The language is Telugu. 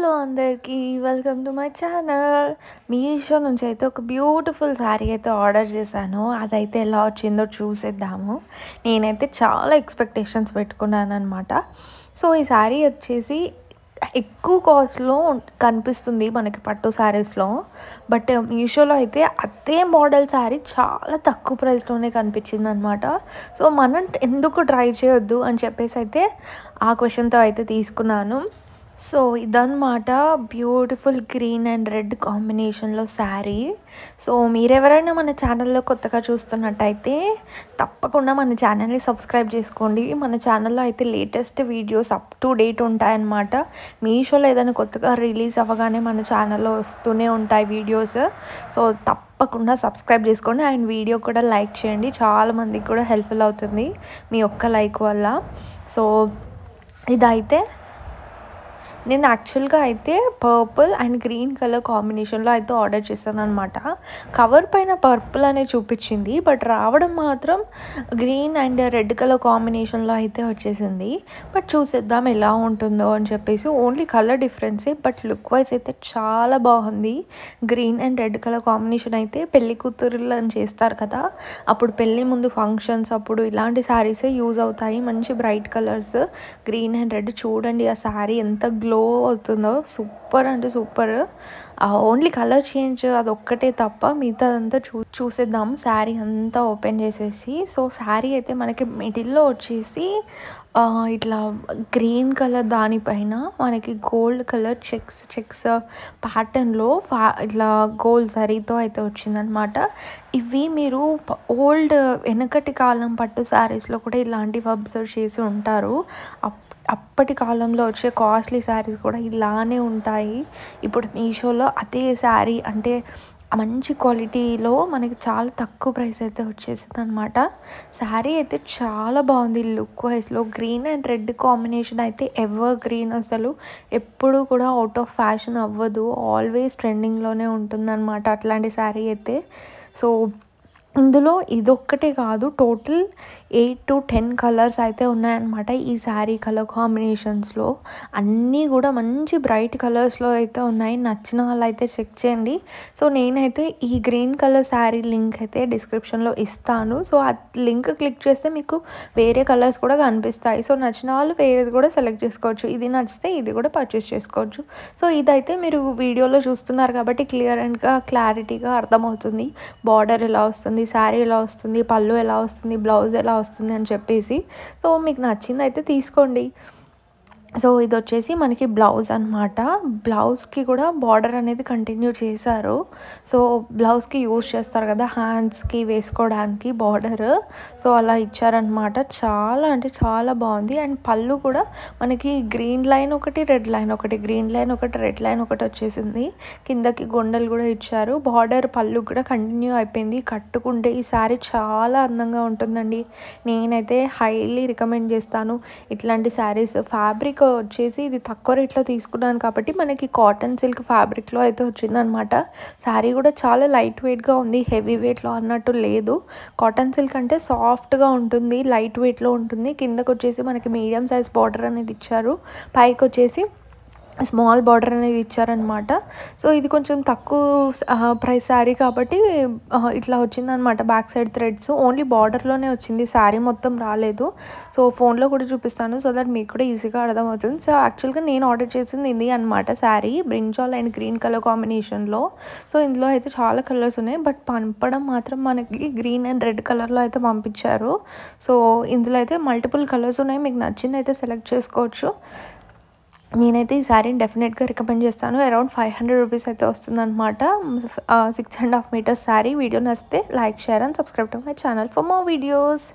హలో అందరికీ welcome to my channel. Meesho నుంచి అయితే ఒక బ్యూటిఫుల్ శారీ అయితే ఆర్డర్ చేశాను. అదైతే ఎలా వచ్చిందో చూసేద్దాము. నేనైతే చాలా ఎక్స్పెక్టేషన్స్ పెట్టుకున్నాను అనమాట. సో ఈ శారీ వచ్చేసి ఎక్కువ కాస్ట్లో కనిపిస్తుంది మనకి పట్టు శారీస్లో. బట్ మీషోలో అయితే అదే మోడల్ శారీ చాలా తక్కువ ప్రైస్లోనే కనిపించింది అనమాట. సో మనం ఎందుకు ట్రై చేయొద్దు అని చెప్పేసి అయితే ఆ క్వశ్చన్తో అయితే తీసుకున్నాను. సో ఇదన్నమాట బ్యూటిఫుల్ గ్రీన్ అండ్ రెడ్ కాంబినేషన్లో శారీ. సో మీరెవరైనా మన ఛానల్లో కొత్తగా చూస్తున్నట్టయితే తప్పకుండా మన ఛానల్ని సబ్స్క్రైబ్ చేసుకోండి. మన ఛానల్లో అయితే latest videos up to date ఉంటాయన్నమాట. మీషోలో ఏదైనా కొత్తగా రిలీజ్ అవ్వగానే మన ఛానల్లో వస్తూనే ఉంటాయి వీడియోస్. సో తప్పకుండా సబ్స్క్రైబ్ చేసుకోండి అండ్ వీడియో కూడా లైక్ చేయండి. చాలామందికి కూడా హెల్ప్ఫుల్ అవుతుంది మీ ఒక్క లైక్ వల్ల. సో ఇదైతే నేను యాక్చువల్గా అయితే పర్పుల్ అండ్ గ్రీన్ కలర్ కాంబినేషన్లో అయితే ఆర్డర్ చేశాను అనమాట. కవర్ పైన పర్పుల్ అనేది చూపించింది, బట్ రావడం మాత్రం గ్రీన్ అండ్ రెడ్ కలర్ కాంబినేషన్లో అయితే వచ్చేసింది. బట్ చూసేద్దాం ఎలా ఉంటుందో అని చెప్పేసి. ఓన్లీ కలర్ డిఫరెన్సే, బట్ లుక్ వైజ్ అయితే చాలా బాగుంది. Green and red colour combination అయితే పెళ్లి కూతురులు అని చేస్తారు కదా, అప్పుడు పెళ్ళి ముందు ఫంక్షన్స్ అప్పుడు ఇలాంటి శారీసే యూజ్ అవుతాయి. మంచి bright colours green and red. చూడండి ఆ శారీ ఎంత గ్లో అవుతుందో, సూపర్ అంటే సూపర్. ఓన్లీ కలర్ చేంజ్ అదొక్కటే తప్ప మిగతాదంతా చూసేద్దాం శారీ అంతా ఓపెన్ చేసేసి. సో శారీ అయితే మనకి మిడిల్లో వచ్చేసి ఇట్లా గ్రీన్ కలర్ దానిపైన మనకి గోల్డ్ కలర్ చెక్స్ ప్యాటర్న్లో ఇట్లా గోల్డ్ జరీతో అయితే వచ్చిందనమాట. ఇవి మీరు ఓల్డ్ వెనకటి కాలం పట్టు శారీస్లో కూడా ఇలాంటివి అబ్జర్వ్ చేసి ఉంటారు. అప్పటి కాలంలో వచ్చే కాస్ట్లీ శారీస్ కూడా ఇలానే ఉంటాయి. ఇప్పుడు మీషోలో అదే శారీ అంటే మంచి క్వాలిటీలో మనకి చాలా తక్కువ ప్రైస్ అయితే వచ్చేసింది అనమాట. శారీ అయితే చాలా బాగుంది లుక్ వైజ్లో. గ్రీన్ అండ్ రెడ్ కాంబినేషన్ అయితే ఎవర్ గ్రీన్, అసలు ఎప్పుడు కూడా అవుట్ ఆఫ్ ఫ్యాషన్ అవ్వదు, ఆల్వేస్ ట్రెండింగ్లోనే ఉంటుందన్నమాట అట్లాంటి శారీ అయితే. సో ఇందులో ఇదొక్కటే కాదు, టోటల్ 8 to 10 కలర్స్ అయితే ఉన్నాయన్నమాట ఈ శారీ కలర్ కాంబినేషన్స్లో. అన్నీ కూడా మంచి బ్రైట్ కలర్స్లో అయితే ఉన్నాయి. నచ్చిన వాళ్ళు అయితే చెక్ చేయండి. సో నేనైతే ఈ గ్రీన్ కలర్ శారీ లింక్ అయితే డిస్క్రిప్షన్లో ఇస్తాను. సో ఆ లింక్ క్లిక్ చేస్తే మీకు వేరే కలర్స్ కూడా కనిపిస్తాయి. సో నచ్చిన వాళ్ళు వేరేది కూడా సెలెక్ట్ చేసుకోవచ్చు. ఇది నచ్చితే ఇది కూడా పర్చేస్ చేసుకోవచ్చు. సో ఇదైతే మీరు వీడియోలో చూస్తున్నారు కాబట్టి క్లారిటీగా అర్థమవుతుంది. బార్డర్ ఎలా వస్తుంది, శారీ ఎలా వస్తుంది, పళ్ళు ఎలా వస్తుంది, బ్లౌజ్ ఎలా వస్తుంది అని చెప్పేసి. సో మీకు నచ్చింది అయితే తీసుకోండి. సో ఇది వచ్చేసి మనకి బ్లౌజ్ అనమాట. బ్లౌజ్కి కూడా బార్డర్ అనేది కంటిన్యూ చేశారు. సో బ్లౌజ్కి యూజ్ చేస్తారు కదా హ్యాండ్స్కి వేసుకోవడానికి బార్డర్, సో అలా ఇచ్చారనమాట. చాలా అంటే చాలా బాగుంది. అండ్ పళ్ళు కూడా మనకి గ్రీన్ లైన్ ఒకటి, రెడ్ లైన్ ఒకటి, గ్రీన్ లైన్ ఒకటి, రెడ్ లైన్ ఒకటి వచ్చేసింది. కిందకి గొండలు కూడా ఇచ్చారు. బార్డర్ పళ్ళు కూడా కంటిన్యూ అయిపోయింది. కట్టుకుంటే ఈ శారీ చాలా అందంగా ఉంటుందండి. నేనైతే హైలీ రికమెండ్ చేస్తాను ఇట్లాంటి శారీస్. ఫ్యాబ్రిక్ వచ్చేసి ఇది తక్కువ రేట్లో తీసుకున్నాను కాబట్టి మనకి కాటన్ సిల్క్ ఫ్యాబ్రిక్లో అయితే వచ్చిందనమాట. శారీ కూడా చాలా లైట్ వెయిట్గా ఉంది, హెవీ వెయిట్లో అన్నట్టు లేదు. కాటన్ సిల్క్ అంటే సాఫ్ట్గా ఉంటుంది, లైట్ వెయిట్లో ఉంటుంది. కిందకు వచ్చేసి మనకి మీడియం సైజ్ బార్డర్ అనేది ఇచ్చారు, పైకి వచ్చేసి స్మాల్ బార్డర్ అనేది ఇచ్చారనమాట. సో ఇది కొంచెం తక్కువ ప్రైస్ శారీ కాబట్టి ఇట్లా వచ్చిందనమాట. బ్యాక్ సైడ్ థ్రెడ్స్ ఓన్లీ బార్డర్లోనే వచ్చింది, శారీ మొత్తం రాలేదు. సో ఫోన్లో కూడా చూపిస్తాను సో దట్ మీకు కూడా ఈజీగా అర్థమవుతుంది. సో యాక్చువల్గా నేను ఆర్డర్ చేసింది ఇది అనమాట sari, brinjal and green colour కాంబినేషన్లో. సో ఇందులో అయితే చాలా కలర్స్ ఉన్నాయి, బట్ పంపడం మాత్రం మనకి గ్రీన్ అండ్ రెడ్ కలర్లో అయితే పంపించారు. సో ఇందులో అయితే మల్టిపుల్ కలర్స్ ఉన్నాయి, మీకు నచ్చింది అయితే సెలెక్ట్ చేసుకోవచ్చు. నేనైతే ఈ శారీని డెఫినెట్గా రికమెండ్ చేస్తాను. అరౌండ్ 500 రూపీస్ అయితే వస్తుందన్నమాట. 6.5 meters శారీ. వీడియో నచ్చితే like, share and subscribe to my channel for more videos.